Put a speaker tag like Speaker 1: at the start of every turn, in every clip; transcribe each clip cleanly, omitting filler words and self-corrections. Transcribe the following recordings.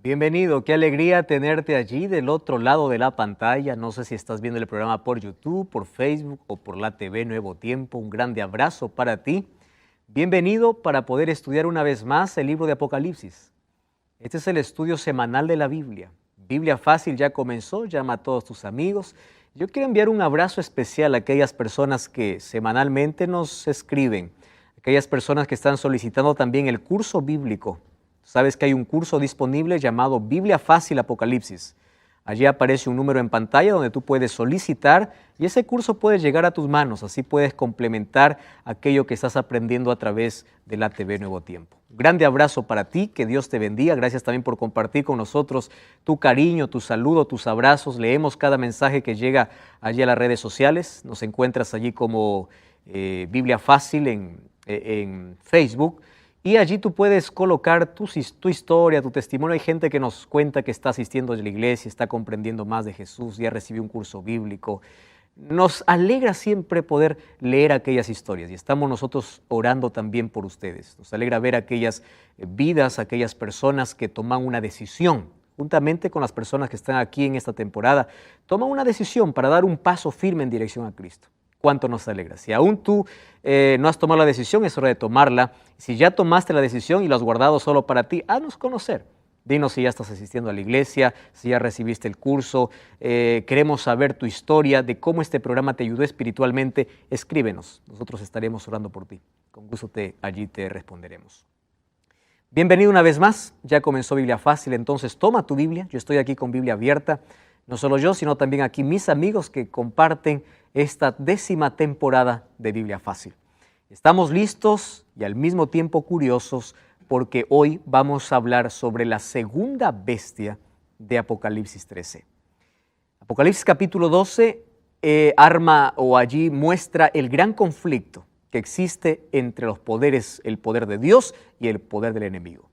Speaker 1: Bienvenido, qué alegría tenerte allí del otro lado de la pantalla. No sé si estás viendo el programa por YouTube, por Facebook o por la TV Nuevo Tiempo. Un grande abrazo para ti. Bienvenido para poder estudiar una vez más el libro de Apocalipsis. Este es el estudio semanal de la Biblia. Biblia Fácil ya comenzó, llama a todos tus amigos. Yo quiero enviar un abrazo especial a aquellas personas que semanalmente nos escriben, aquellas personas que están solicitando también el curso bíblico. Sabes que hay un curso disponible llamado Biblia Fácil Apocalipsis. Allí aparece un número en pantalla donde tú puedes solicitar y ese curso puede llegar a tus manos. Así puedes complementar aquello que estás aprendiendo a través de la TV Nuevo Tiempo. Un grande abrazo para ti, que Dios te bendiga. Gracias también por compartir con nosotros tu cariño, tu saludo, tus abrazos. Leemos cada mensaje que llega allí a las redes sociales. Nos encuentras allí como Biblia Fácil en Facebook. Y allí tú puedes colocar tu historia, tu testimonio. Hay gente que nos cuenta que está asistiendo a la iglesia, está comprendiendo más de Jesús, ya recibió un curso bíblico. Nos alegra siempre poder leer aquellas historias y estamos nosotros orando también por ustedes. Nos alegra ver aquellas vidas, aquellas personas que toman una decisión, juntamente con las personas que están aquí en esta temporada, toman una decisión para dar un paso firme en dirección a Cristo. ¿Cuánto nos alegra? Si aún tú no has tomado la decisión, es hora de tomarla. Si ya tomaste la decisión y lo has guardado solo para ti, haznos conocer. Dinos si ya estás asistiendo a la iglesia, si ya recibiste el curso. Queremos saber tu historia, de cómo este programa te ayudó espiritualmente. Escríbenos, nosotros estaremos orando por ti. Con gusto allí te responderemos. Bienvenido una vez más, ya comenzó Biblia Fácil, entonces toma tu Biblia. Yo estoy aquí con Biblia abierta. No solo yo, sino también aquí mis amigos que comparten esta 10ª temporada de Biblia Fácil. Estamos listos y al mismo tiempo curiosos porque hoy vamos a hablar sobre la segunda bestia de Apocalipsis 13. Apocalipsis capítulo 12 allí muestra el gran conflicto que existe entre los poderes, el poder de Dios y el poder del enemigo.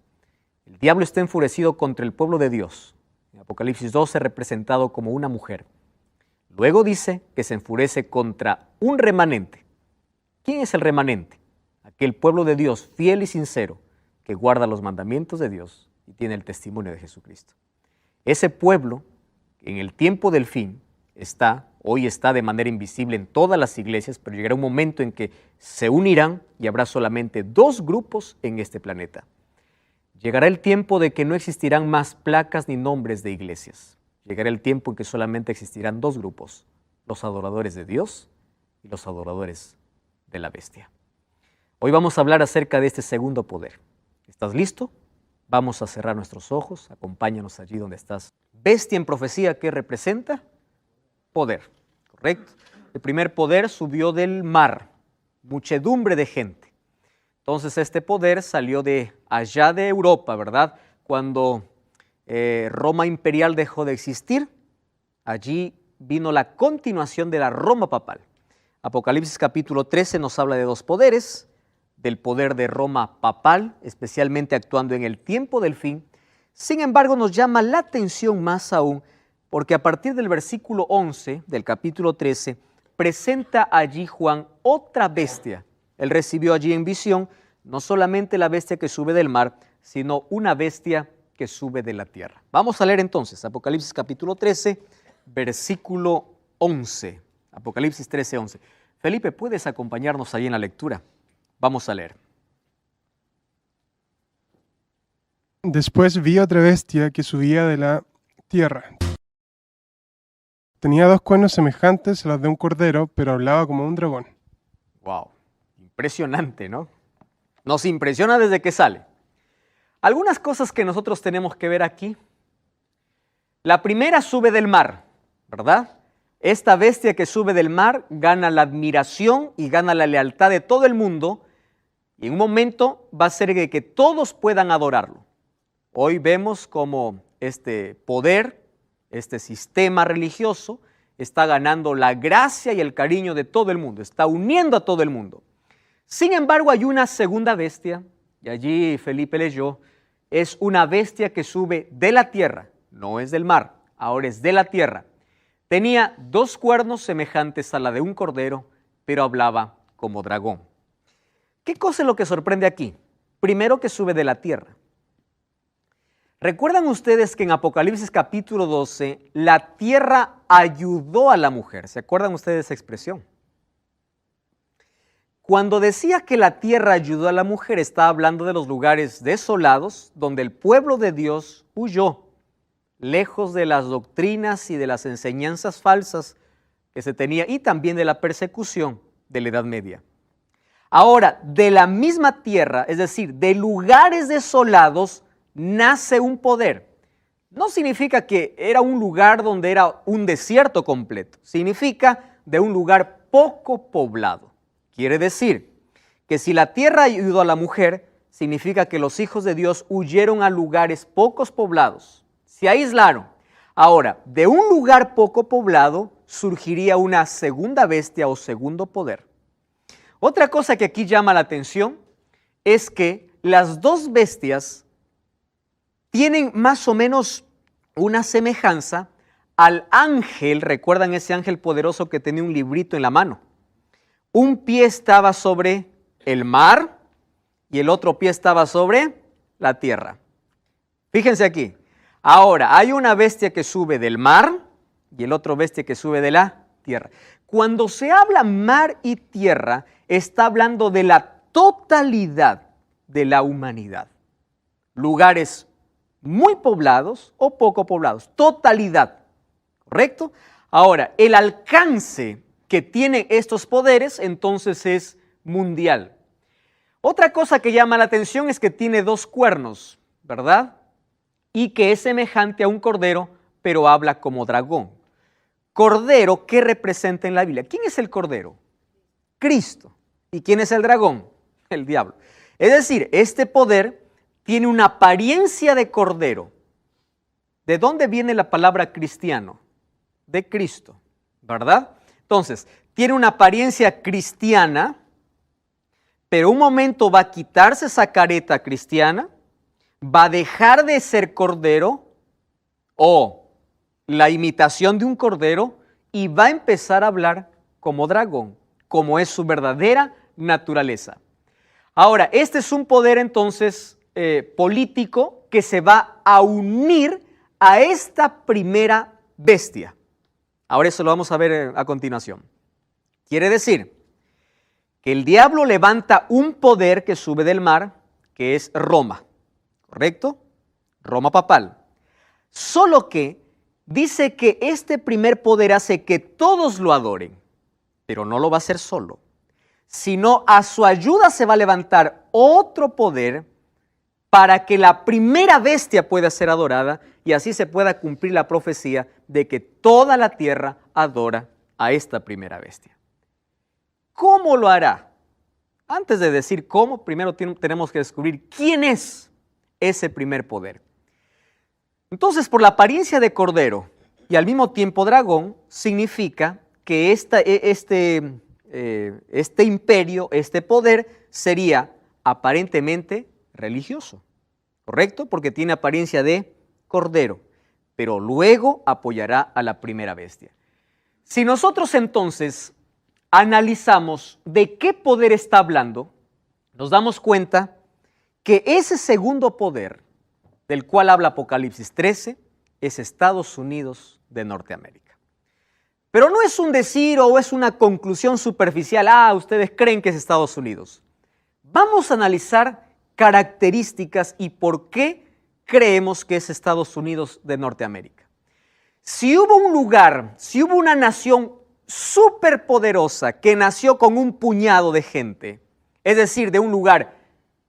Speaker 1: El diablo está enfurecido contra el pueblo de Dios. En Apocalipsis 12 representado como una mujer. Luego dice que se enfurece contra un remanente. ¿Quién es el remanente? Aquel pueblo de Dios fiel y sincero que guarda los mandamientos de Dios y tiene el testimonio de Jesucristo. Ese pueblo, en el tiempo del fin, hoy está de manera invisible en todas las iglesias, pero llegará un momento en que se unirán y habrá solamente 2 grupos en este planeta. Llegará el tiempo de que no existirán más placas ni nombres de iglesias. Llegará el tiempo en que solamente existirán 2 grupos, los adoradores de Dios y los adoradores de la bestia. Hoy vamos a hablar acerca de este segundo poder. ¿Estás listo? Vamos a cerrar nuestros ojos, acompáñanos allí donde estás. Bestia en profecía, ¿qué representa? Poder, ¿correcto? El primer poder subió del mar, muchedumbre de gente. Entonces este poder salió de allá de Europa, ¿verdad? Cuando Roma imperial dejó de existir, allí vino la continuación de la Roma papal. Apocalipsis capítulo 13 nos habla de 2 poderes, del poder de Roma papal, especialmente actuando en el tiempo del fin. Sin embargo, nos llama la atención más aún, porque a partir del versículo 11 del capítulo 13, presenta allí Juan otra bestia. Él recibió allí en visión no solamente la bestia que sube del mar, sino una bestia que sube de la tierra. Vamos a leer entonces Apocalipsis capítulo 13, versículo 11. Apocalipsis 13, 11. Felipe, ¿puedes acompañarnos ahí en la lectura? Vamos a leer.
Speaker 2: Después vi otra bestia que subía de la tierra. Tenía 2 cuernos semejantes a los de un cordero, pero hablaba como un dragón.
Speaker 1: Wow, impresionante, ¿no? Nos impresiona desde que sale. Algunas cosas que nosotros tenemos que ver aquí. La primera sube del mar, ¿verdad? Esta bestia que sube del mar gana la admiración y gana la lealtad de todo el mundo y en un momento va a ser que todos puedan adorarlo. Hoy vemos cómo este poder, este sistema religioso está ganando la gracia y el cariño de todo el mundo, está uniendo a todo el mundo. Sin embargo, hay una segunda bestia, y allí Felipe leyó, es una bestia que sube de la tierra, no es del mar, ahora es de la tierra. Tenía 2 cuernos semejantes a la de un cordero, pero hablaba como dragón. ¿Qué cosa es lo que sorprende aquí? Primero, que sube de la tierra. ¿Recuerdan ustedes que en Apocalipsis capítulo 12 la tierra ayudó a la mujer? ¿Se acuerdan ustedes de esa expresión? Cuando decía que la tierra ayudó a la mujer, estaba hablando de los lugares desolados donde el pueblo de Dios huyó, lejos de las doctrinas y de las enseñanzas falsas que se tenía y también de la persecución de la Edad Media. Ahora, de la misma tierra, es decir, de lugares desolados, nace un poder. No significa que era un lugar donde era un desierto completo, significa de un lugar poco poblado. Quiere decir que si la tierra ayudó a la mujer, significa que los hijos de Dios huyeron a lugares pocos poblados, se aislaron. Ahora, de un lugar poco poblado surgiría una segunda bestia o segundo poder. Otra cosa que aquí llama la atención es que las dos bestias tienen más o menos una semejanza al ángel. ¿Recuerdan ese ángel poderoso que tenía un librito en la mano? Un pie estaba sobre el mar y el otro pie estaba sobre la tierra. Fíjense aquí. Ahora, hay una bestia que sube del mar y el otro bestia que sube de la tierra. Cuando se habla mar y tierra, está hablando de la totalidad de la humanidad. Lugares muy poblados o poco poblados. Totalidad. ¿Correcto? Ahora, el alcance que tienen estos poderes entonces es mundial. Otra cosa que llama la atención es que tiene dos cuernos, ¿verdad? Y que es semejante a un cordero, pero habla como dragón. Cordero, ¿qué representa en la Biblia? ¿Quién es el cordero? Cristo. ¿Y quién es el dragón? El diablo. Es decir, este poder tiene una apariencia de cordero. ¿De dónde viene la palabra cristiano? De Cristo, ¿verdad? Entonces, tiene una apariencia cristiana, pero un momento va a quitarse esa careta cristiana, va a dejar de ser cordero o la imitación de un cordero y va a empezar a hablar como dragón, como es su verdadera naturaleza. Ahora, este es un poder entonces político que se va a unir a esta primera bestia. Ahora eso lo vamos a ver a continuación. Quiere decir que el diablo levanta un poder que sube del mar, que es Roma, ¿correcto? Roma papal. Solo que dice que este primer poder hace que todos lo adoren, pero no lo va a hacer solo, sino a su ayuda se va a levantar otro poder para que la primera bestia pueda ser adorada y así se pueda cumplir la profecía de que toda la tierra adora a esta primera bestia. ¿Cómo lo hará? Antes de decir cómo, primero tenemos que descubrir quién es ese primer poder. Entonces, por la apariencia de cordero y al mismo tiempo dragón, significa que este imperio, este poder, sería aparentemente religioso, ¿correcto? Porque tiene apariencia de cordero, pero luego apoyará a la primera bestia. Si nosotros entonces analizamos de qué poder está hablando, nos damos cuenta que ese segundo poder del cual habla Apocalipsis 13 es Estados Unidos de Norteamérica. Pero no es un decir o es una conclusión superficial, ustedes creen que es Estados Unidos. Vamos a analizar características y por qué creemos que es Estados Unidos de Norteamérica. Si hubo un lugar, si hubo una nación superpoderosa que nació con un puñado de gente, es decir, de un lugar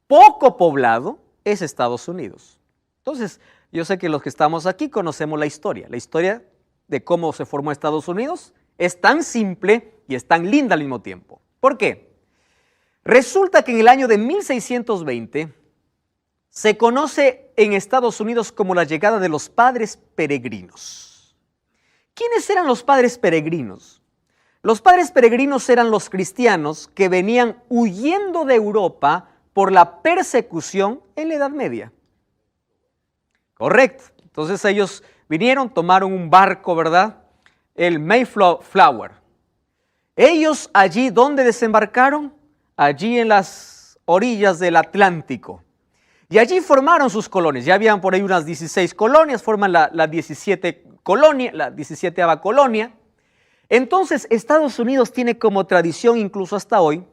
Speaker 1: poco poblado, es Estados Unidos. Entonces, yo sé que los que estamos aquí conocemos la historia. La historia de cómo se formó Estados Unidos es tan simple y es tan linda al mismo tiempo. ¿Por qué? Resulta que en el año de 1620 se conoce en Estados Unidos como la llegada de los padres peregrinos. ¿Quiénes eran los padres peregrinos? Los padres peregrinos eran los cristianos que venían huyendo de Europa por la persecución en la Edad Media. Correcto. Entonces ellos vinieron, tomaron un barco, ¿verdad? El Mayflower. Ellos allí, ¿dónde desembarcaron? Allí en las orillas del Atlántico. Y allí formaron sus colonias. Ya habían por ahí unas 16 colonias, forman la 17ª colonia. Entonces, Estados Unidos tiene como tradición, incluso hasta hoy,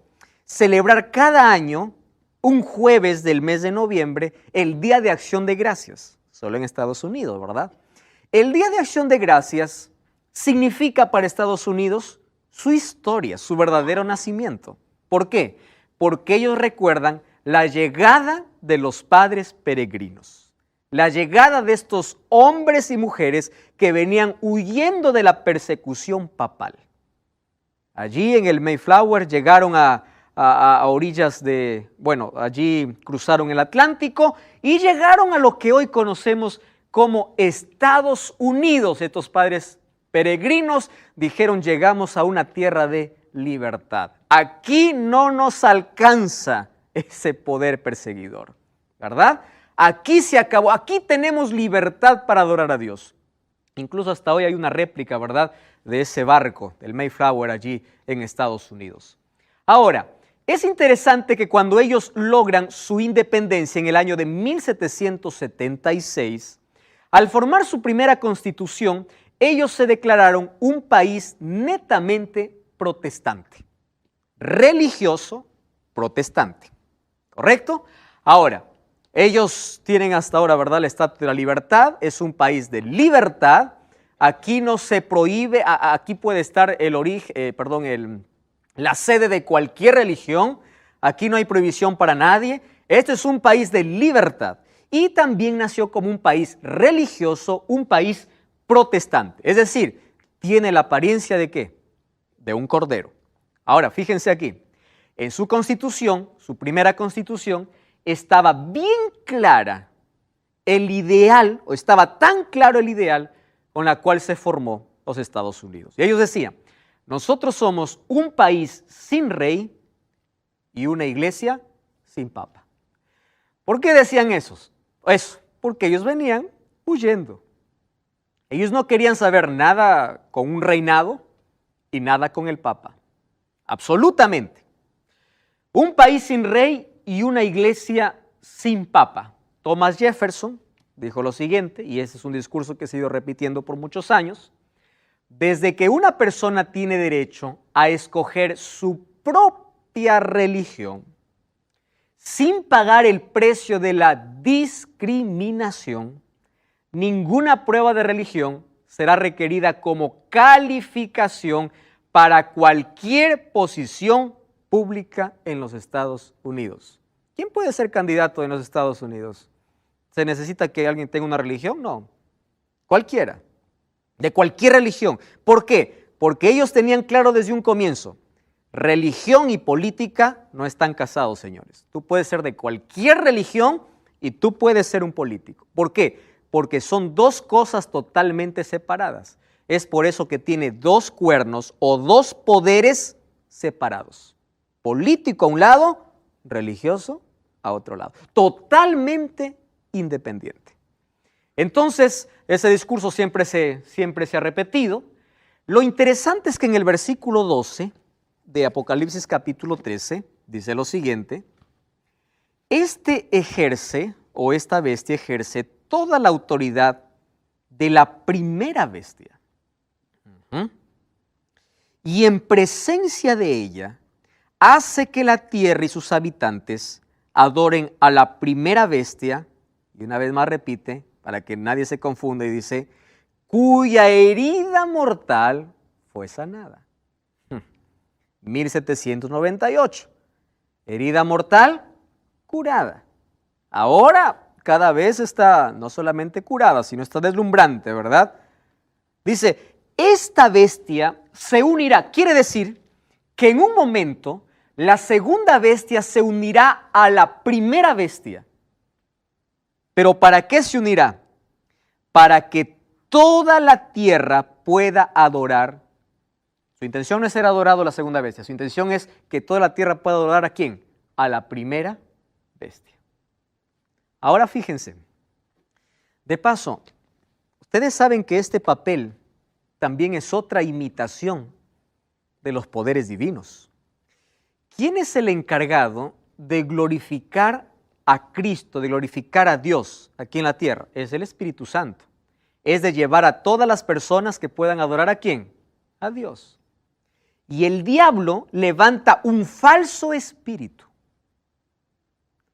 Speaker 1: celebrar cada año, un jueves del mes de noviembre, el Día de Acción de Gracias. Solo en Estados Unidos, ¿verdad? El Día de Acción de Gracias significa para Estados Unidos su historia, su verdadero nacimiento. ¿Por qué? Porque ellos recuerdan la llegada de los padres peregrinos, la llegada de estos hombres y mujeres que venían huyendo de la persecución papal. Allí en el Mayflower llegaron a orillas de, bueno, allí cruzaron el Atlántico y llegaron a lo que hoy conocemos como Estados Unidos. Estos padres peregrinos dijeron: llegamos a una tierra de libertad. Aquí no nos alcanza ese poder perseguidor, ¿verdad? Aquí se acabó, aquí tenemos libertad para adorar a Dios. Incluso hasta hoy hay una réplica, ¿verdad?, de ese barco, del Mayflower, allí en Estados Unidos. Ahora, es interesante que cuando ellos logran su independencia en el año de 1776, al formar su primera constitución, ellos se declararon un país netamente protestante, religioso protestante. ¿Correcto? Ahora, ellos tienen hasta ahora, ¿verdad?, el estatus de la libertad. Es un país de libertad. Aquí no se prohíbe, aquí puede estar el origen, la sede de cualquier religión. Aquí no hay prohibición para nadie. Este es un país de libertad. Y también nació como un país religioso, un país protestante. Es decir, tiene la apariencia ¿de qué? De un cordero. Ahora, fíjense aquí. En su constitución, su primera constitución, estaba bien clara el ideal, o estaba tan claro el ideal con la cual se formó los Estados Unidos. Y ellos decían: nosotros somos un país sin rey y una iglesia sin papa. ¿Por qué decían eso? Porque ellos venían huyendo. Ellos no querían saber nada con un reinado y nada con el papa. Absolutamente. Un país sin rey y una iglesia sin papa. Thomas Jefferson dijo lo siguiente, y ese es un discurso que se ha ido repitiendo por muchos años: desde que una persona tiene derecho a escoger su propia religión sin pagar el precio de la discriminación, ninguna prueba de religión será requerida como calificación para cualquier posición pública en los Estados Unidos. ¿Quién puede ser candidato en los Estados Unidos? ¿Se necesita que alguien tenga una religión? No. Cualquiera. De cualquier religión. ¿Por qué? Porque ellos tenían claro desde un comienzo: religión y política no están casados, señores. Tú puedes ser de cualquier religión y tú puedes ser un político. ¿Por qué? Porque son dos cosas totalmente separadas. Es por eso que tiene dos cuernos o dos poderes separados. Político a un lado, religioso a otro lado. Totalmente independiente. Entonces, ese discurso siempre se ha repetido. Lo interesante es que en el versículo 12 de Apocalipsis capítulo 13 dice lo siguiente: este ejerce, o esta bestia ejerce, toda la autoridad de la primera bestia. Y en presencia de ella hace que la tierra y sus habitantes adoren a la primera bestia, y una vez más repite, para que nadie se confunda, y dice: cuya herida mortal fue sanada. 1798. Herida mortal, curada. Ahora cada vez está no solamente curada, sino está deslumbrante, ¿verdad? Dice: esta bestia se unirá. Quiere decir que en un momento la segunda bestia se unirá a la primera bestia. ¿Pero para qué se unirá? Para que toda la tierra pueda adorar. Su intención no es ser adorado la segunda bestia. Su intención es que toda la tierra pueda adorar ¿a quién? A la primera bestia. Ahora fíjense. De paso, ustedes saben que este papel también es otra imitación de los poderes divinos. ¿Quién es el encargado de glorificar a Cristo, de glorificar a Dios aquí en la tierra, es el Espíritu Santo. Es de llevar a todas las personas que puedan adorar ¿a quién? A Dios. Y el diablo levanta un falso espíritu.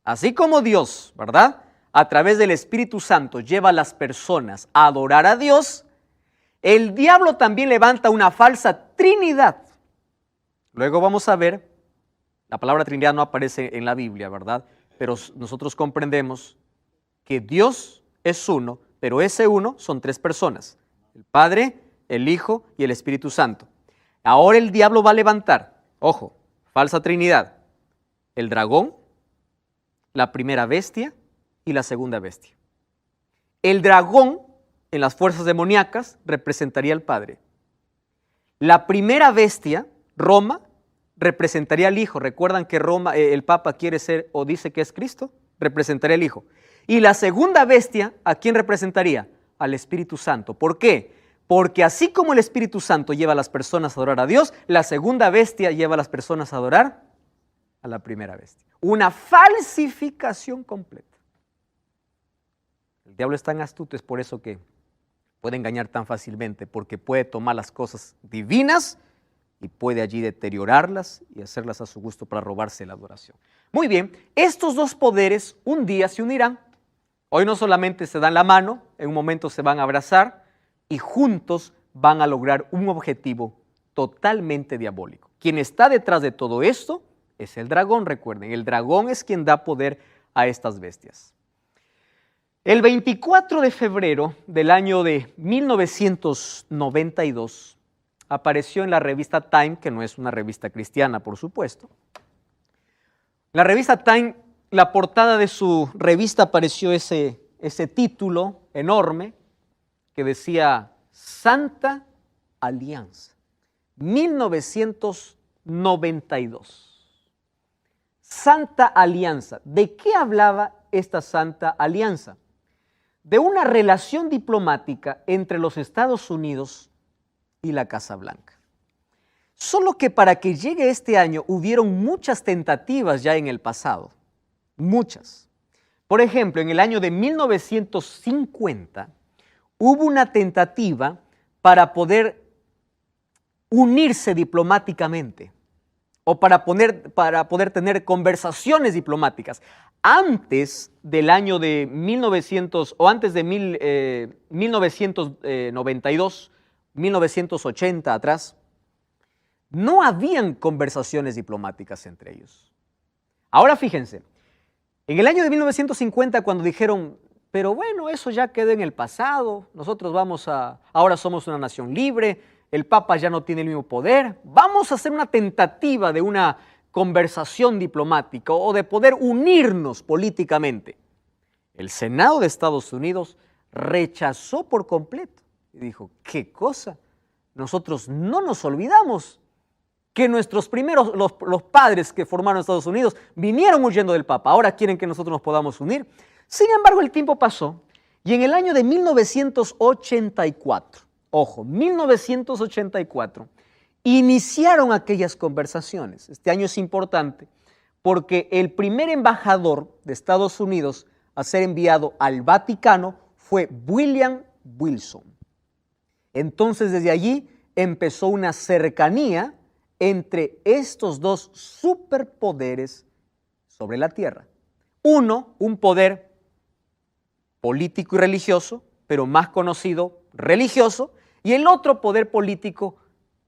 Speaker 1: Así como Dios, ¿verdad?, a través del Espíritu Santo lleva a las personas a adorar a Dios, el diablo también levanta una falsa Trinidad. Luego vamos a ver, la palabra Trinidad no aparece en la Biblia, ¿verdad? Pero nosotros comprendemos que Dios es uno, pero ese uno son tres personas: el Padre, el Hijo y el Espíritu Santo. Ahora el diablo va a levantar, ojo, falsa Trinidad, el dragón, la primera bestia y la segunda bestia. El dragón en las fuerzas demoníacas representaría al Padre. La primera bestia, Roma, representaría al Hijo. Recuerdan que Roma, el Papa quiere ser o dice que es Cristo, representaría al Hijo. Y la segunda bestia, ¿a quién representaría? Al Espíritu Santo. ¿Por qué? Porque así como el Espíritu Santo lleva a las personas a adorar a Dios, la segunda bestia lleva a las personas a adorar a la primera bestia. Una falsificación completa. El diablo es tan astuto, es por eso que puede engañar tan fácilmente, porque puede tomar las cosas divinas y puede allí deteriorarlas y hacerlas a su gusto para robarse la adoración. Muy bien, estos dos poderes un día se unirán. Hoy no solamente se dan la mano, en un momento se van a abrazar y juntos van a lograr un objetivo totalmente diabólico. Quien está detrás de todo esto es el dragón, recuerden. El dragón es quien da poder a estas bestias. El 24 de febrero del año de 1992 apareció en la revista Time, que no es una revista cristiana, por supuesto. La revista Time, la portada de su revista apareció ese título enorme que decía Santa Alianza, 1992. Santa Alianza. ¿De qué hablaba esta Santa Alianza? De una relación diplomática entre los Estados Unidos y la Casa Blanca. Solo que para que llegue este año hubieron muchas tentativas ya en el pasado, muchas. Por ejemplo, en el año de 1950 hubo una tentativa para poder unirse diplomáticamente o para poder tener conversaciones diplomáticas. Antes del año de 1900 o antes de 1992, 1980 atrás, no habían conversaciones diplomáticas entre ellos. Ahora fíjense, en el año de 1950 cuando dijeron, pero bueno, eso ya quedó en el pasado, nosotros ahora somos una nación libre, el Papa ya no tiene el mismo poder, vamos a hacer una tentativa de una conversación diplomática o de poder unirnos políticamente. El Senado de Estados Unidos rechazó por completo y dijo, ¿qué cosa? Nosotros no nos olvidamos que nuestros primeros, los padres que formaron Estados Unidos vinieron huyendo del Papa, ahora quieren que nosotros nos podamos unir. Sin embargo, el tiempo pasó y en el año de 1984, ojo, 1984, iniciaron aquellas conversaciones. Este año es importante porque el primer embajador de Estados Unidos a ser enviado al Vaticano fue William Wilson. Entonces, desde allí empezó una cercanía entre estos dos superpoderes sobre la tierra. Uno, un poder político y religioso, pero más conocido religioso, y el otro poder político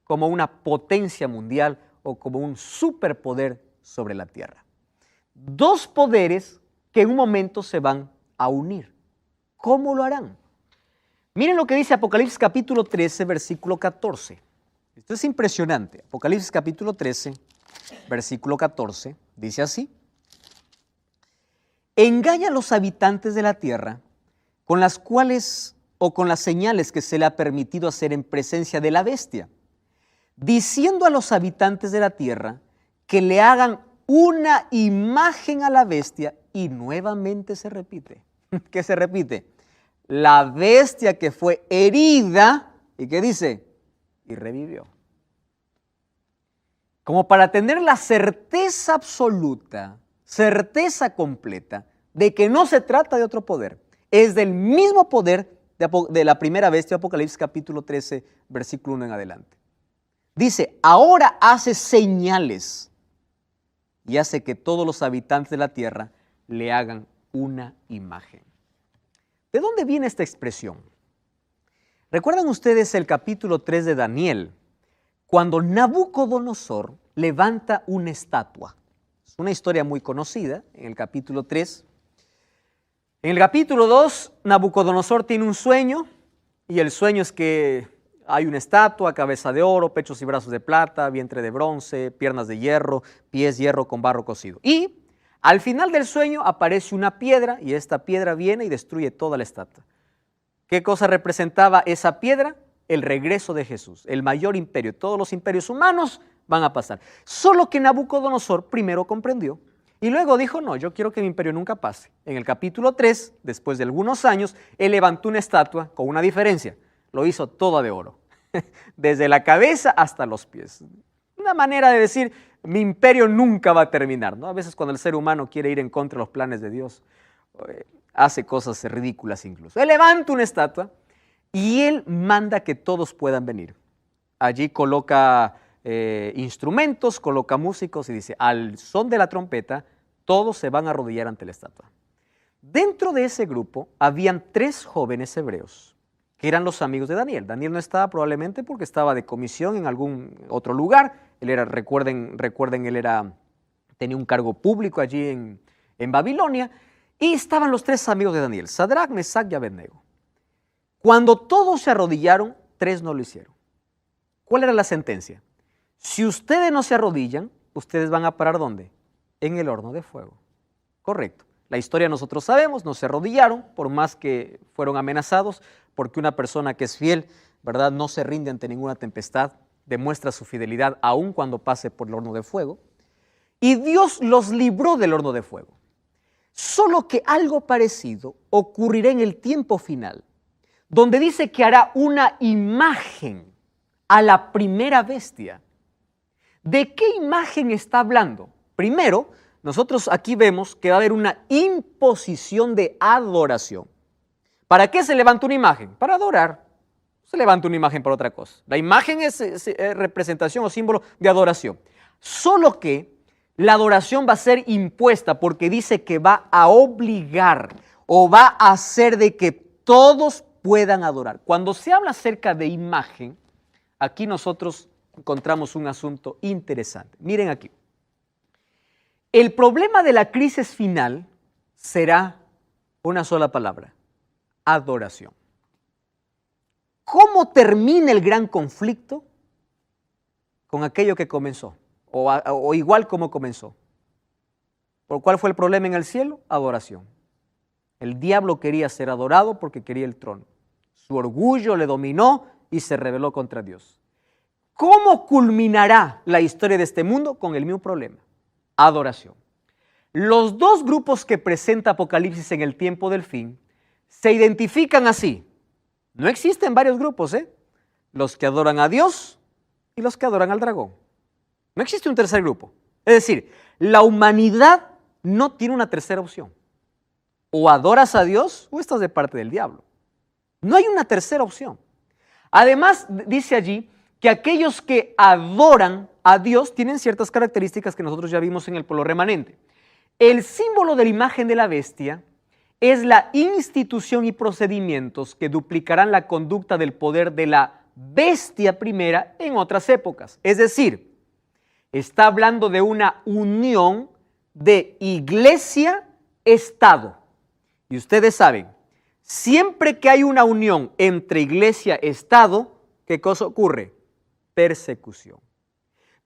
Speaker 1: como una potencia mundial o como un superpoder sobre la tierra. Dos poderes que en un momento se van a unir. ¿Cómo lo harán? Miren lo que dice Apocalipsis capítulo 13, versículo 14. Esto es impresionante. Apocalipsis capítulo 13, versículo 14, dice así. Engaña a los habitantes de la tierra con las cuales o con las señales que se le ha permitido hacer en presencia de la bestia, diciendo a los habitantes de la tierra que le hagan una imagen a la bestia y nuevamente se repite. ¿Qué se repite? La bestia que fue herida, ¿y qué dice? Y revivió. Como para tener la certeza absoluta, certeza completa de que no se trata de otro poder, es del mismo poder de la primera bestia, Apocalipsis capítulo 13, versículo 1 en adelante. Dice, ahora hace señales y hace que todos los habitantes de la tierra le hagan una imagen. ¿De dónde viene esta expresión? ¿Recuerdan ustedes el capítulo 3 de Daniel? Cuando Nabucodonosor levanta una estatua. Es una historia muy conocida en el capítulo 3. En el capítulo 2, Nabucodonosor tiene un sueño y el sueño es que hay una estatua, cabeza de oro, pechos y brazos de plata, vientre de bronce, piernas de hierro, pies hierro con barro cocido. Y al final del sueño aparece una piedra y esta piedra viene y destruye toda la estatua. ¿Qué cosa representaba esa piedra? El regreso de Jesús, el mayor imperio. Todos los imperios humanos van a pasar. Solo que Nabucodonosor primero comprendió y luego dijo, no, yo quiero que mi imperio nunca pase. En el capítulo 3, después de algunos años, él levantó una estatua con una diferencia. Lo hizo toda de oro, desde la cabeza hasta los pies. Una manera de decir, mi imperio nunca va a terminar, ¿no? A veces cuando el ser humano quiere ir en contra de los planes de Dios, hace cosas ridículas incluso. Él levanta una estatua y él manda que todos puedan venir. Allí coloca instrumentos, coloca músicos y dice, al son de la trompeta, todos se van a arrodillar ante la estatua. Dentro de ese grupo habían 3 jóvenes hebreos, que eran los amigos de Daniel. Daniel no estaba probablemente porque estaba de comisión en algún otro lugar. Él era, recuerden, él tenía un cargo público allí en Babilonia. Y estaban los 3 amigos de Daniel, Sadrac, Mesac y Abednego. Cuando todos se arrodillaron, 3 no lo hicieron. ¿Cuál era la sentencia? Si ustedes no se arrodillan, ustedes van a parar ¿dónde? En el horno de fuego. Correcto. La historia nosotros sabemos, no se arrodillaron, por más que fueron amenazados, porque una persona que es fiel, ¿verdad?, no se rinde ante ninguna tempestad, demuestra su fidelidad aun cuando pase por el horno de fuego. Y Dios los libró del horno de fuego. Solo que algo parecido ocurrirá en el tiempo final, donde dice que hará una imagen a la primera bestia. ¿De qué imagen está hablando? Primero, nosotros aquí vemos que va a haber una imposición de adoración. ¿Para qué se levanta una imagen? Para adorar. Se levanta una imagen para otra cosa. La imagen es representación o símbolo de adoración. Solo que la adoración va a ser impuesta porque dice que va a obligar o va a hacer de que todos puedan adorar. Cuando se habla acerca de imagen, aquí nosotros encontramos un asunto interesante. Miren aquí. El problema de la crisis final será una sola palabra: adoración. ¿Cómo termina el gran conflicto? Con aquello que comenzó, o igual como comenzó. ¿Por cuál fue el problema en el cielo? Adoración. El diablo quería ser adorado porque quería el trono. Su orgullo le dominó y se rebeló contra Dios. ¿Cómo culminará la historia de este mundo? Con el mismo problema: adoración. Los 2 grupos que presenta Apocalipsis en el tiempo del fin se identifican así. No existen varios grupos, los que adoran a Dios y los que adoran al dragón. No existe un tercer grupo. Es decir, la humanidad no tiene una tercera opción. O adoras a Dios o estás de parte del diablo. No hay una tercera opción. Además, dice allí que aquellos que adoran a Dios tienen ciertas características que nosotros ya vimos en el pueblo remanente. El símbolo de la imagen de la bestia es la institución y procedimientos que duplicarán la conducta del poder de la bestia primera en otras épocas. Es decir, está hablando de una unión de iglesia-estado. Y ustedes saben, siempre que hay una unión entre iglesia-estado, ¿qué cosa ocurre? Persecución.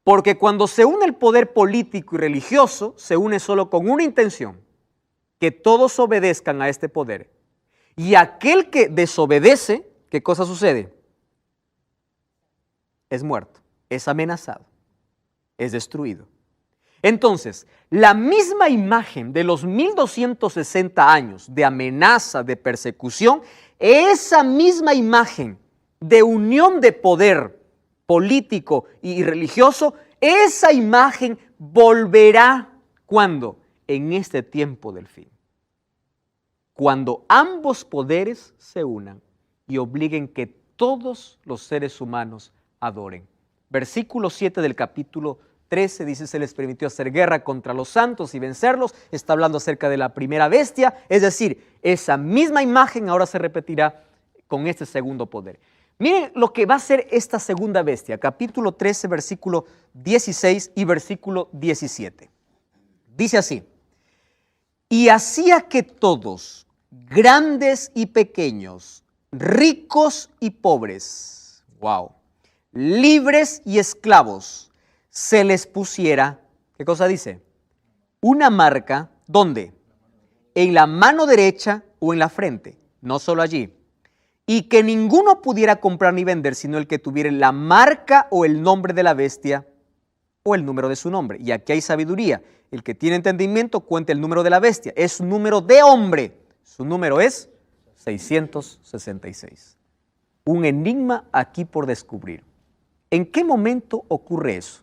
Speaker 1: Porque cuando se une el poder político y religioso, se une solo con una intención: que todos obedezcan a este poder. Y aquel que desobedece, ¿qué cosa sucede? Es muerto, es amenazado, es destruido. Entonces, la misma imagen de los 1260 años de amenaza, de persecución, esa misma imagen de unión de poder político y religioso, esa imagen volverá, ¿cuándo? En este tiempo del fin. cuando ambos poderes se unan y obliguen que todos los seres humanos adoren. Versículo 7 del capítulo 13 dice: se les permitió hacer guerra contra los santos y vencerlos. Está hablando acerca de la primera bestia, es decir, esa misma imagen ahora se repetirá con este segundo poder. Miren lo que va a ser esta segunda bestia, capítulo 13, versículo 16 y versículo 17. Dice así: y hacía que todos, grandes y pequeños, ricos y pobres, libres y esclavos, se les pusiera, ¿qué cosa dice? Una marca, ¿dónde? En la mano derecha o en la frente, no solo allí. Y que ninguno pudiera comprar ni vender, sino el que tuviera la marca o el nombre de la bestia o el número de su nombre. Y aquí hay sabiduría. El que tiene entendimiento cuenta el número de la bestia. Es un número de hombre. Su número es 666. Un enigma aquí por descubrir. ¿En qué momento ocurre eso?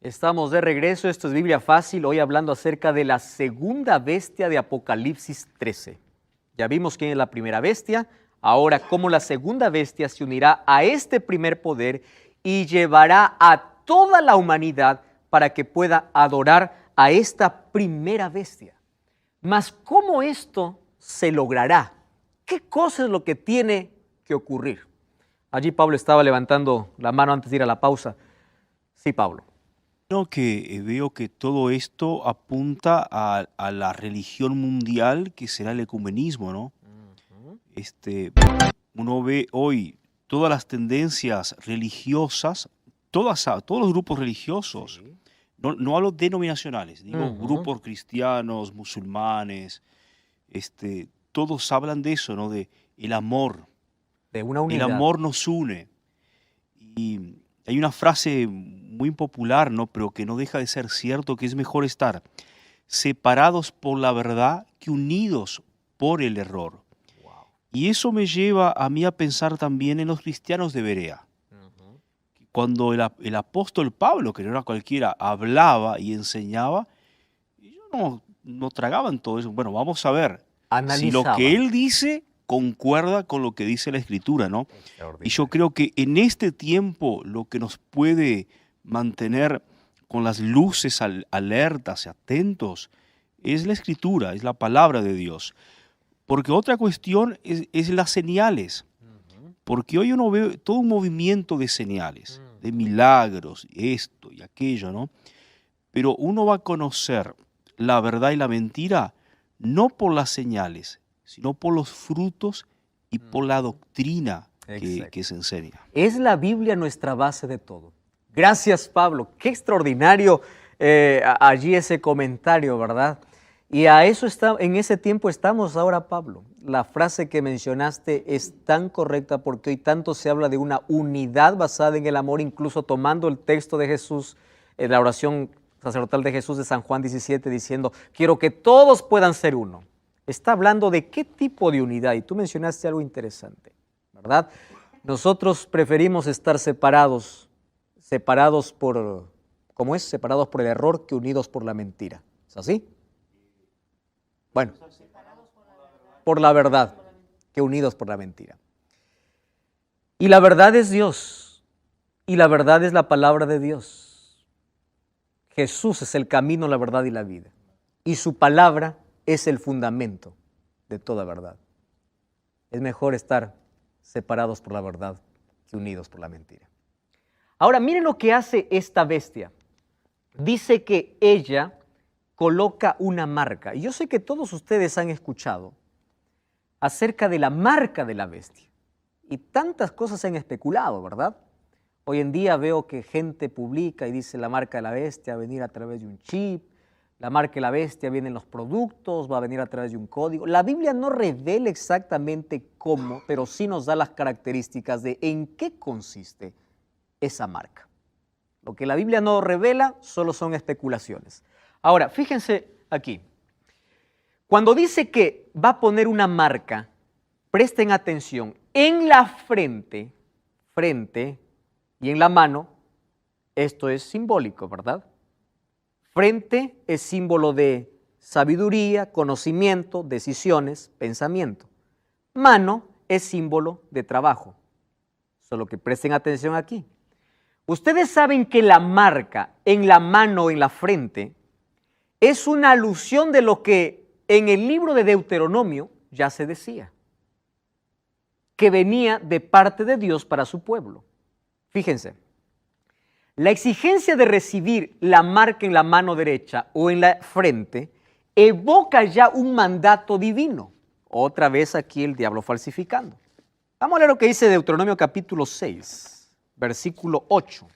Speaker 1: Estamos de regreso, esto es Biblia Fácil, hoy hablando acerca de la segunda bestia de Apocalipsis 13. Ya vimos quién es la primera bestia, ahora cómo la segunda bestia se unirá a este primer poder y llevará a toda la humanidad para que pueda adorar a esta primera bestia. Mas ¿cómo esto se logrará? ¿Qué cosa es lo que tiene que ocurrir? Allí Pablo estaba levantando la mano antes de ir a la pausa. Sí, Pablo.
Speaker 3: Veo que todo esto apunta a la religión mundial, que será el ecumenismo, ¿no? Uno ve hoy todas las tendencias religiosas, todos los grupos religiosos,
Speaker 1: Sí.
Speaker 3: no hablo denominacionales, digo grupos cristianos, musulmanes, todos hablan de eso, ¿no? De el amor.
Speaker 1: De una
Speaker 3: El
Speaker 1: unidad.
Speaker 3: amor nos une. Y hay una frase muy popular, ¿no? Pero que no deja de ser cierto, que es mejor estar separados por la verdad que unidos por el error.
Speaker 1: Wow.
Speaker 3: Y eso me lleva a mí a pensar también en los cristianos de Berea. Cuando el apóstol Pablo, que no era cualquiera, hablaba y enseñaba, ellos no tragaban todo eso. Bueno, vamos a ver si lo que él dice concuerda con lo que dice la Escritura, ¿no? Y yo creo que en este tiempo lo que nos puede mantener con las luces alertas y atentos es la Escritura, es la palabra de Dios. Porque otra cuestión es las señales. Porque hoy uno ve todo un movimiento de señales, de milagros, esto y aquello, ¿no? Pero uno va a conocer la verdad y la mentira no por las señales, sino por los frutos y por la doctrina que se enseña.
Speaker 1: Es la Biblia nuestra base de todo. Gracias, Pablo. Qué extraordinario allí ese comentario, ¿verdad? Y a eso en ese tiempo estamos ahora, Pablo. La frase que mencionaste es tan correcta porque hoy tanto se habla de una unidad basada en el amor, incluso tomando el texto de Jesús, la oración sacerdotal de Jesús de San Juan 17, diciendo: quiero que todos puedan ser uno. Está hablando de qué tipo de unidad, y tú mencionaste algo interesante, ¿verdad? Nosotros preferimos estar separados por, ¿cómo es? Separados por el error que unidos por la mentira. ¿Es así? Bueno, por la verdad que unidos por la mentira. Y la verdad es Dios, y la verdad es la palabra de Dios. Jesús es el camino, la verdad y la vida. Y su palabra es el fundamento de toda verdad. Es mejor estar separados por la verdad que unidos por la mentira. Ahora, miren lo que hace esta bestia. Dice que ella coloca una marca. Y yo sé que todos ustedes han escuchado acerca de la marca de la bestia. Y tantas cosas se han especulado, ¿verdad? Hoy en día veo que gente publica y dice: la marca de la bestia va a venir a través de un chip, la marca de la bestia viene en los productos, va a venir a través de un código. La Biblia no revela exactamente cómo, pero sí nos da las características de en qué consiste esa marca. Lo que la Biblia no revela solo son especulaciones. Ahora, fíjense aquí. Cuando dice que va a poner una marca, presten atención, en la frente y en la mano, esto es simbólico, ¿verdad? Frente es símbolo de sabiduría, conocimiento, decisiones, pensamiento. Mano es símbolo de trabajo. Solo que presten atención aquí. Ustedes saben que la marca en la mano o en la frente es una alusión de lo que en el libro de Deuteronomio ya se decía, que venía de parte de Dios para su pueblo. Fíjense, la exigencia de recibir la marca en la mano derecha o en la frente evoca ya un mandato divino. Otra vez aquí el diablo falsificando. Vamos a leer lo que dice Deuteronomio capítulo 6, versículo 8.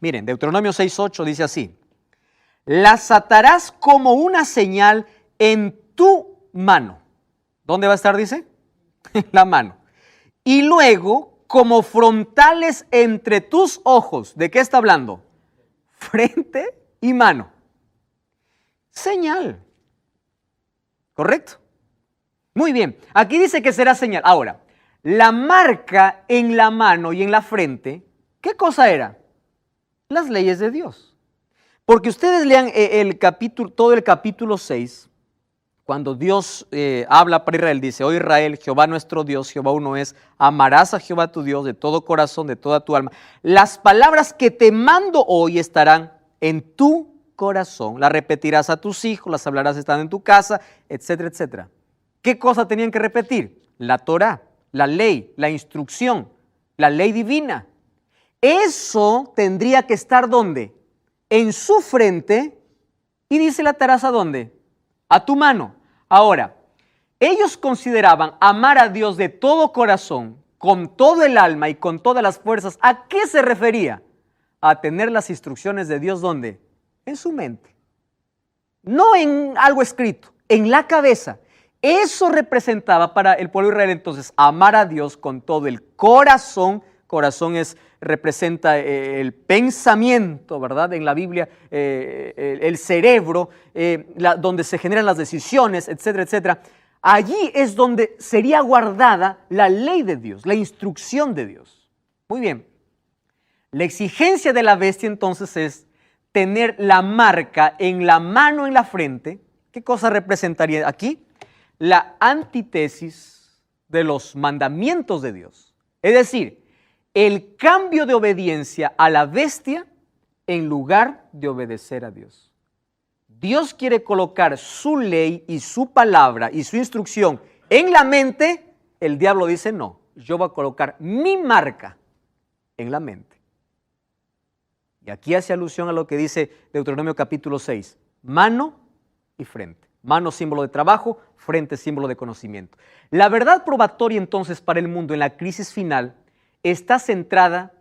Speaker 1: Miren, Deuteronomio 6:8 dice así: las atarás como una señal en tu mano. ¿Dónde va a estar, dice? En la mano. Y luego, como frontales entre tus ojos. ¿De qué está hablando? Frente y mano. Señal. ¿Correcto? Muy bien. Aquí dice que será señal. Ahora, la marca en la mano y en la frente, ¿qué cosa era? Las leyes de Dios. Porque ustedes lean todo el capítulo 6, cuando Dios habla para Israel, dice: oh Israel, Jehová nuestro Dios, Jehová uno es, amarás a Jehová tu Dios de todo corazón, de toda tu alma. Las palabras que te mando hoy estarán en tu corazón, las repetirás a tus hijos, las hablarás estando en tu casa, etcétera, etcétera. ¿Qué cosa tenían que repetir? La Torá, la ley, la instrucción, la ley divina. Eso tendría que estar ¿dónde? En su frente, y dice: la atarás ¿a dónde? A tu mano. Ahora, ellos consideraban amar a Dios de todo corazón, con todo el alma y con todas las fuerzas. ¿A qué se refería? A tener las instrucciones de Dios ¿dónde? En su mente. No en algo escrito, en la cabeza. Eso representaba para el pueblo de Israel entonces amar a Dios con todo el corazón. Corazón representa el pensamiento, ¿verdad? En la Biblia, el cerebro, donde se generan las decisiones, etcétera, etcétera. Allí es donde sería guardada la ley de Dios, la instrucción de Dios. Muy bien. La exigencia de la bestia entonces es tener la marca en la mano, en la frente. ¿Qué cosa representaría aquí? La antítesis de los mandamientos de Dios. Es decir, el cambio de obediencia a la bestia en lugar de obedecer a Dios. Dios quiere colocar su ley y su palabra y su instrucción en la mente. El diablo dice: no, yo voy a colocar mi marca en la mente. Y aquí hace alusión a lo que dice Deuteronomio capítulo 6, mano y frente. Mano símbolo de trabajo, frente símbolo de conocimiento. La verdad probatoria entonces para el mundo en la crisis final está centrada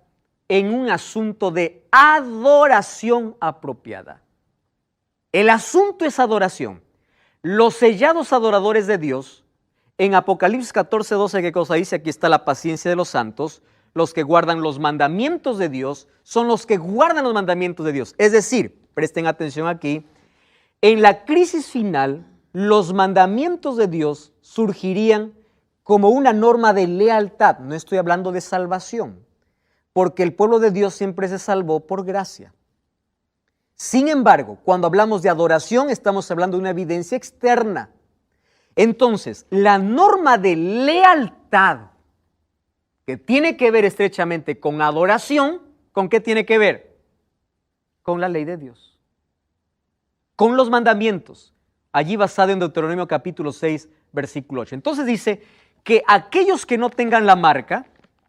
Speaker 1: en un asunto de adoración apropiada. El asunto es adoración. Los sellados adoradores de Dios, en Apocalipsis 14:12, ¿qué cosa dice? Aquí está la paciencia de los santos. Los que guardan los mandamientos de Dios son los que guardan los mandamientos de Dios. Es decir, presten atención aquí, en la crisis final, los mandamientos de Dios surgirían como una norma de lealtad. No estoy hablando de salvación, porque el pueblo de Dios siempre se salvó por gracia. Sin embargo, cuando hablamos de adoración, estamos hablando de una evidencia externa. Entonces, la norma de lealtad, que tiene que ver estrechamente con adoración, ¿con qué tiene que ver? Con la ley de Dios, con los mandamientos, allí basado en Deuteronomio capítulo 6, versículo 8. Entonces dice que aquellos que no tengan la marca,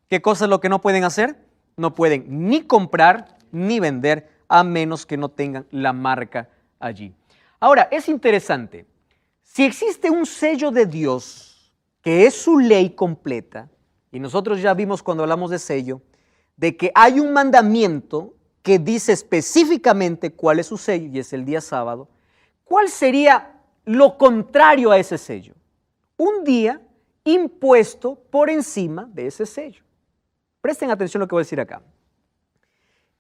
Speaker 1: ¿qué cosa es lo que no pueden hacer? No pueden ni comprar ni vender a menos que no tengan la marca allí. Ahora, es interesante, si existe un sello de Dios, que es su ley completa, y nosotros ya vimos cuando hablamos de sello, de que hay un mandamiento que dice específicamente cuál es su sello, y es el día sábado. ¿Cuál sería lo contrario a ese sello? Un día impuesto por encima de ese sello. Presten atención a lo que voy a decir acá.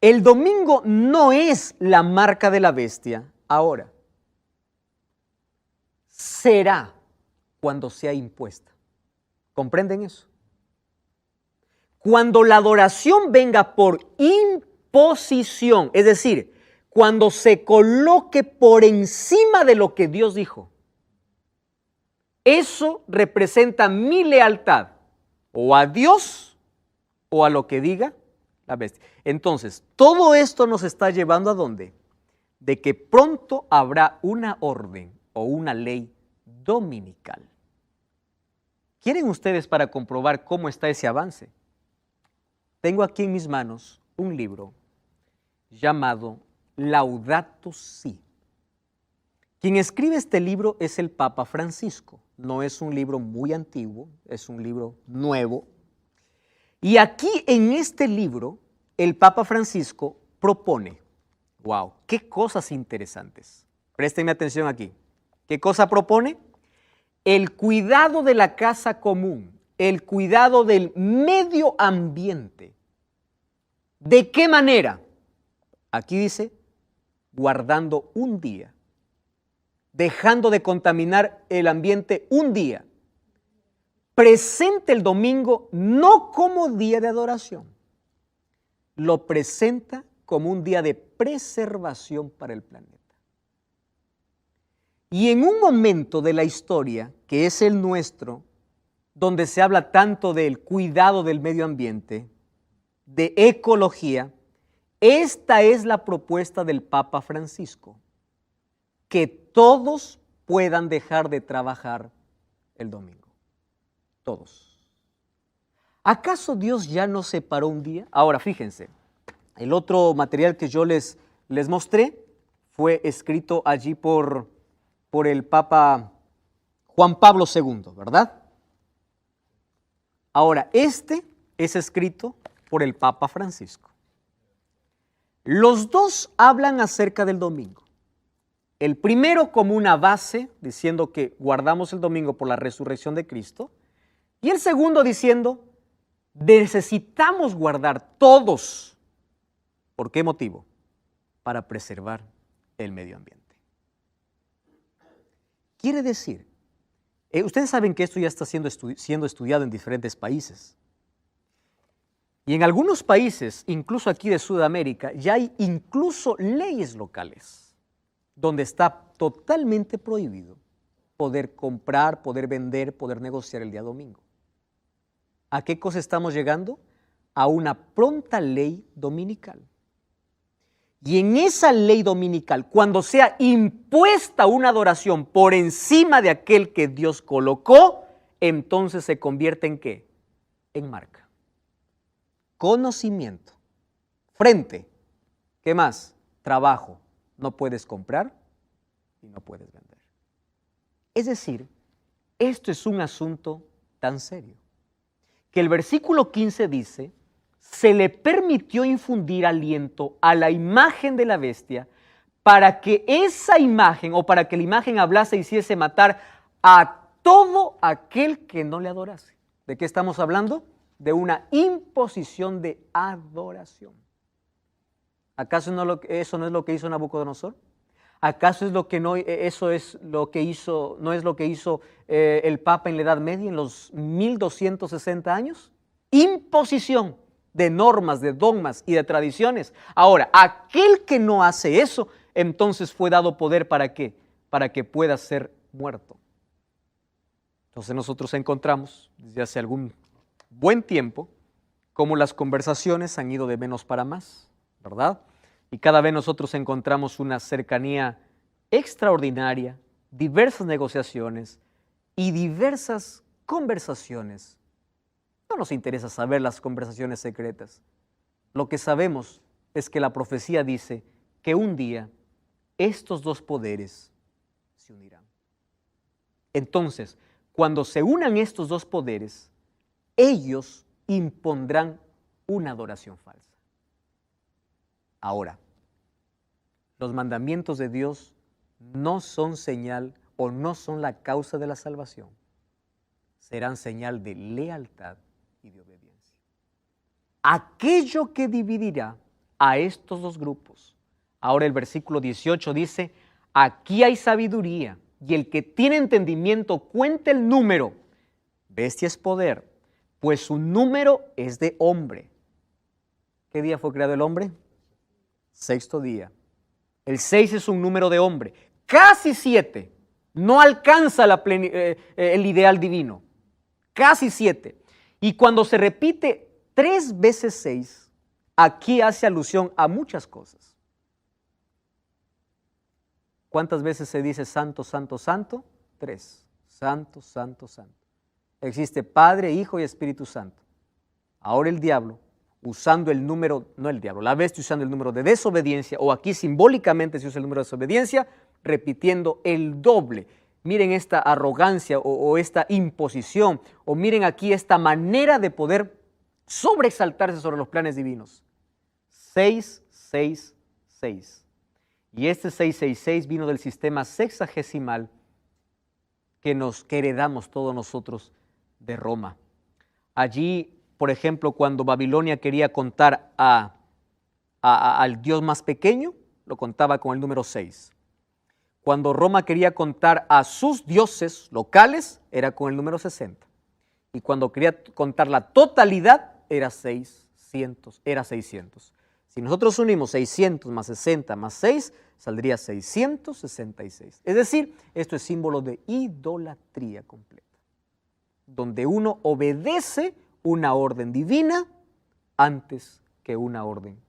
Speaker 1: El domingo no es la marca de la bestia ahora. Será cuando sea impuesta. ¿Comprenden eso? Cuando la adoración venga por imposición, es decir, cuando se coloque por encima de lo que Dios dijo, eso representa mi lealtad o a Dios o a lo que diga la bestia. Entonces, todo esto nos está llevando ¿a dónde? De que pronto habrá una orden o una ley dominical. ¿Quieren ustedes para comprobar cómo está ese avance? Tengo aquí en mis manos un libro llamado Laudato Si. Quien escribe este libro es el Papa Francisco. No es un libro muy antiguo, es un libro nuevo. Y aquí en este libro, el Papa Francisco propone, wow, qué cosas interesantes. Préstenme atención aquí. ¿Qué cosa propone? El cuidado de la casa común, el cuidado del medio ambiente. ¿De qué manera? Aquí dice, guardando un día, dejando de contaminar el ambiente un día. Presenta el domingo no como día de adoración, lo presenta como un día de preservación para el planeta. Y en un momento de la historia, que es el nuestro, donde se habla tanto del cuidado del medio ambiente, de ecología, esta es la propuesta del Papa Francisco, que todos puedan dejar de trabajar el domingo. Todos. ¿Acaso Dios ya nos separó un día? Ahora, fíjense, el otro material que yo les mostré fue escrito allí por el Papa Juan Pablo II, ¿verdad? Ahora, este es escrito por el Papa Francisco. Los dos hablan acerca del domingo. El primero como una base, diciendo que guardamos el domingo por la resurrección de Cristo, y el segundo diciendo, necesitamos guardar todos. ¿Por qué motivo? Para preservar el medio ambiente. Quiere decir, ustedes saben que esto ya está siendo estudiado en diferentes países. Y en algunos países, incluso aquí de Sudamérica, ya hay incluso leyes locales donde está totalmente prohibido poder comprar, poder vender, poder negociar el día domingo. ¿A qué cosa estamos llegando? A una pronta ley dominical. Y en esa ley dominical, cuando sea impuesta una adoración por encima de aquel que Dios colocó, entonces se convierte ¿en qué? En marca. Conocimiento. Frente. ¿Qué más? Trabajo. No puedes comprar y no puedes vender. Es decir, esto es un asunto tan serio que el versículo 15 dice, se le permitió infundir aliento a la imagen de la bestia para que esa imagen o para que la imagen hablase y hiciese matar a todo aquel que no le adorase. ¿De qué estamos hablando? De una imposición de adoración. ¿Acaso eso no es lo que hizo Nabucodonosor? ¿Acaso es lo que no, eso es lo que hizo, no es lo que hizo el Papa en la Edad Media, en los 1260 años? Imposición de normas, de dogmas y de tradiciones. Ahora, aquel que no hace eso, entonces fue dado poder ¿para qué? Para que pueda ser muerto. Entonces nosotros encontramos desde hace algún buen tiempo cómo las conversaciones han ido de menos para más, ¿verdad? Y cada vez nosotros encontramos una cercanía extraordinaria, diversas negociaciones y diversas conversaciones. No nos interesa saber las conversaciones secretas. Lo que sabemos es que la profecía dice que un día estos dos poderes se unirán. Entonces, cuando se unan estos dos poderes, ellos impondrán una adoración falsa. Ahora, los mandamientos de Dios no son señal o no son la causa de la salvación. Serán señal de lealtad y de obediencia. Aquello que dividirá a estos dos grupos. Ahora el versículo 18 dice, aquí hay sabiduría y el que tiene entendimiento cuente el número. Bestia es poder, pues su número es de hombre. ¿Qué día fue creado el hombre? Sexto día. El 6 es un número de hombre. Casi 7. No alcanza el ideal divino. Casi 7. Y cuando se repite 3 veces 6, aquí hace alusión a muchas cosas. ¿Cuántas veces se dice santo, santo, santo? 3. Santo, santo, santo. Existe Padre, Hijo y Espíritu Santo. Ahora el diablo, usando el número, no el diablo, la bestia usando el número de desobediencia, o aquí simbólicamente se usa el número de desobediencia, repitiendo el doble. Miren esta arrogancia o esta imposición, o miren aquí esta manera de poder sobreexaltarse sobre los planes divinos. 6, 6, 6. Y este 666 vino del sistema sexagesimal que heredamos todos nosotros de Roma. Allí, por ejemplo, cuando Babilonia quería contar al Dios más pequeño, lo contaba con el número 6. Cuando Roma quería contar a sus dioses locales, era con el número 60. Y cuando quería contar la totalidad, era 600. Si nosotros unimos 600 más 60 más 6, saldría 666. Es decir, esto es símbolo de idolatría completa, donde uno obedece una orden divina antes que una orden,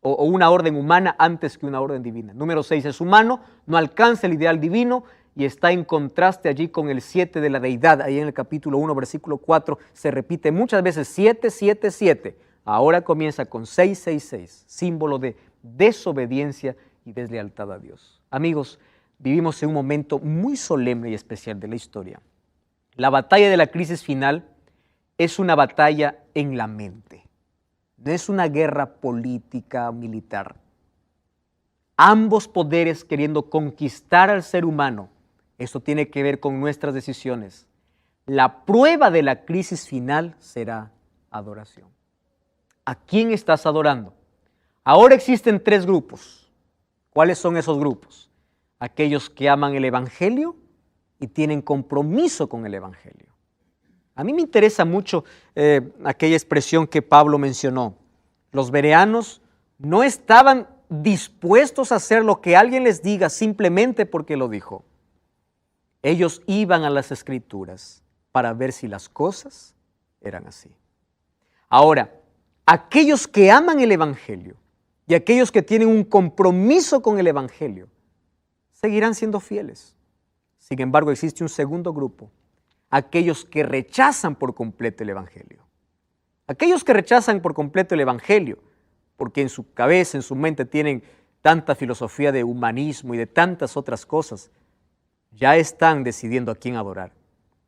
Speaker 1: o una orden humana antes que una orden divina. Número 6 es humano, no alcanza el ideal divino y está en contraste allí con el 7 de la deidad. Ahí en el capítulo 1, versículo 4, se repite muchas veces 7, 7, 7. Ahora comienza con 666, símbolo de desobediencia y deslealtad a Dios. Amigos, vivimos en un momento muy solemne y especial de la historia. La batalla de la crisis final es una batalla en la mente. No es una guerra política, militar. Ambos poderes queriendo conquistar al ser humano. Esto tiene que ver con nuestras decisiones. La prueba de la crisis final será adoración. ¿A quién estás adorando? Ahora existen 3 grupos. ¿Cuáles son esos grupos? Aquellos que aman el Evangelio y tienen compromiso con el Evangelio. A mí me interesa mucho aquella expresión que Pablo mencionó. Los bereanos no estaban dispuestos a hacer lo que alguien les diga simplemente porque lo dijo. Ellos iban a las Escrituras para ver si las cosas eran así. Ahora, aquellos que aman el Evangelio y aquellos que tienen un compromiso con el Evangelio seguirán siendo fieles. Sin embargo, existe un segundo grupo, aquellos que rechazan por completo el Evangelio. Aquellos que rechazan por completo el Evangelio, porque en su cabeza, en su mente tienen tanta filosofía de humanismo y de tantas otras cosas, ya están decidiendo a quién adorar.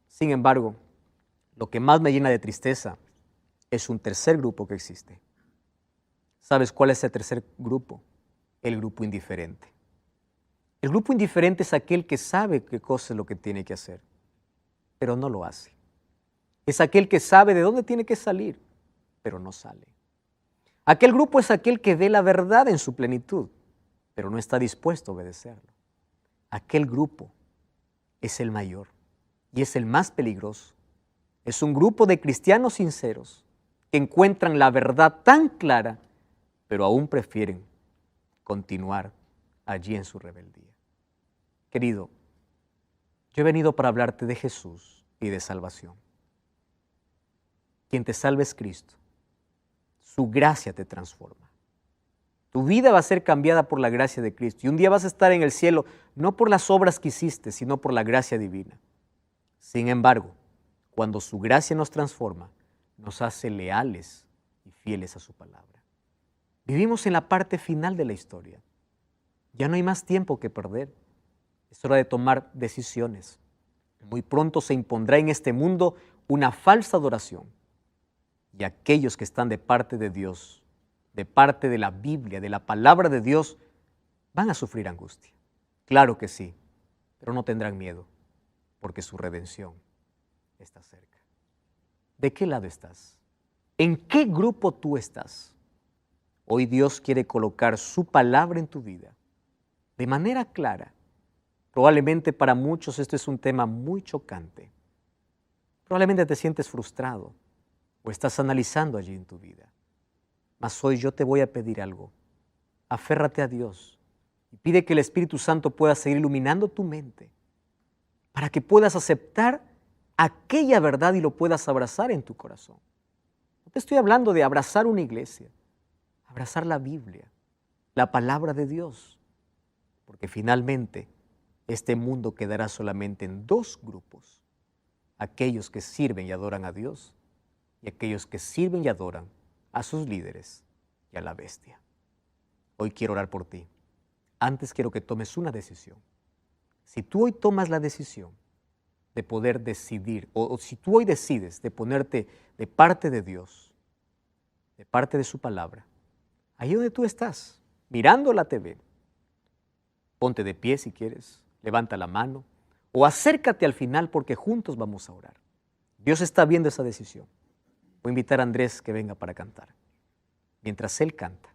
Speaker 1: Sin embargo, lo que más me llena de tristeza es un tercer grupo que existe. ¿Sabes cuál es ese tercer grupo? El grupo indiferente. El grupo indiferente es aquel que sabe qué cosa es lo que tiene que hacer, pero no lo hace. Es aquel que sabe de dónde tiene que salir, pero no sale. Aquel grupo es aquel que ve la verdad en su plenitud, pero no está dispuesto a obedecerlo. Aquel grupo es el mayor y es el más peligroso. Es un grupo de cristianos sinceros que encuentran la verdad tan clara, pero aún prefieren continuar allí en su rebeldía. Querido, yo he venido para hablarte de Jesús y de salvación. Quien te salve es Cristo. Su gracia te transforma. Tu vida va a ser cambiada por la gracia de Cristo y un día vas a estar en el cielo no por las obras que hiciste, sino por la gracia divina. Sin embargo, cuando su gracia nos transforma, nos hace leales y fieles a su palabra. Vivimos en la parte final de la historia. Ya no hay más tiempo que perder. Es hora de tomar decisiones. Muy pronto se impondrá en este mundo una falsa adoración. Y aquellos que están de parte de Dios, de parte de la Biblia, de la palabra de Dios, van a sufrir angustia. Claro que sí, pero no tendrán miedo, porque su redención está cerca. ¿De qué lado estás? ¿En qué grupo tú estás? Hoy Dios quiere colocar su palabra en tu vida de manera clara. Probablemente para muchos esto es un tema muy chocante. Probablemente te sientes frustrado o estás analizando allí en tu vida. Mas hoy yo te voy a pedir algo. Aférrate a Dios Y pide que el Espíritu Santo pueda seguir iluminando tu mente para que puedas aceptar aquella verdad y lo puedas abrazar en tu corazón. No te estoy hablando de abrazar una iglesia, abrazar la Biblia, la palabra de Dios, porque finalmente este mundo quedará solamente en dos grupos: aquellos que sirven y adoran a Dios y aquellos que sirven y adoran a sus líderes y a la bestia. Hoy quiero orar por ti. Antes quiero que tomes una decisión. Si tú hoy tomas la decisión de poder decidir, o si tú hoy decides de ponerte de parte de Dios, de parte de su palabra, ahí donde tú estás, mirando la TV, ponte de pie si quieres, levanta la mano o acércate al final porque juntos vamos a orar. Dios está viendo esa decisión. Voy a invitar a Andrés que venga para cantar. Mientras él canta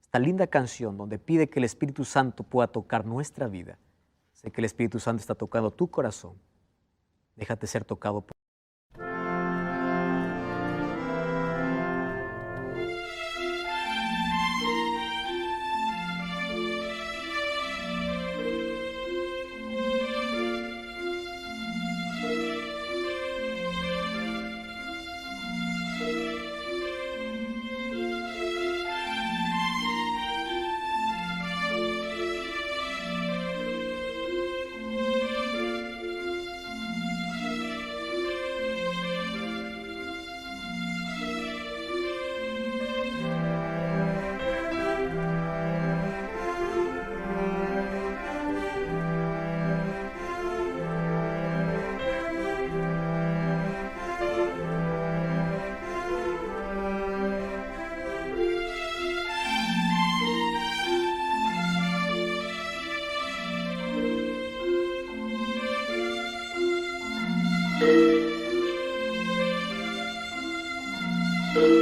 Speaker 1: esta linda canción donde pide que el Espíritu Santo pueda tocar nuestra vida, sé que el Espíritu Santo está tocando tu corazón. Déjate ser tocado por
Speaker 4: Thank you.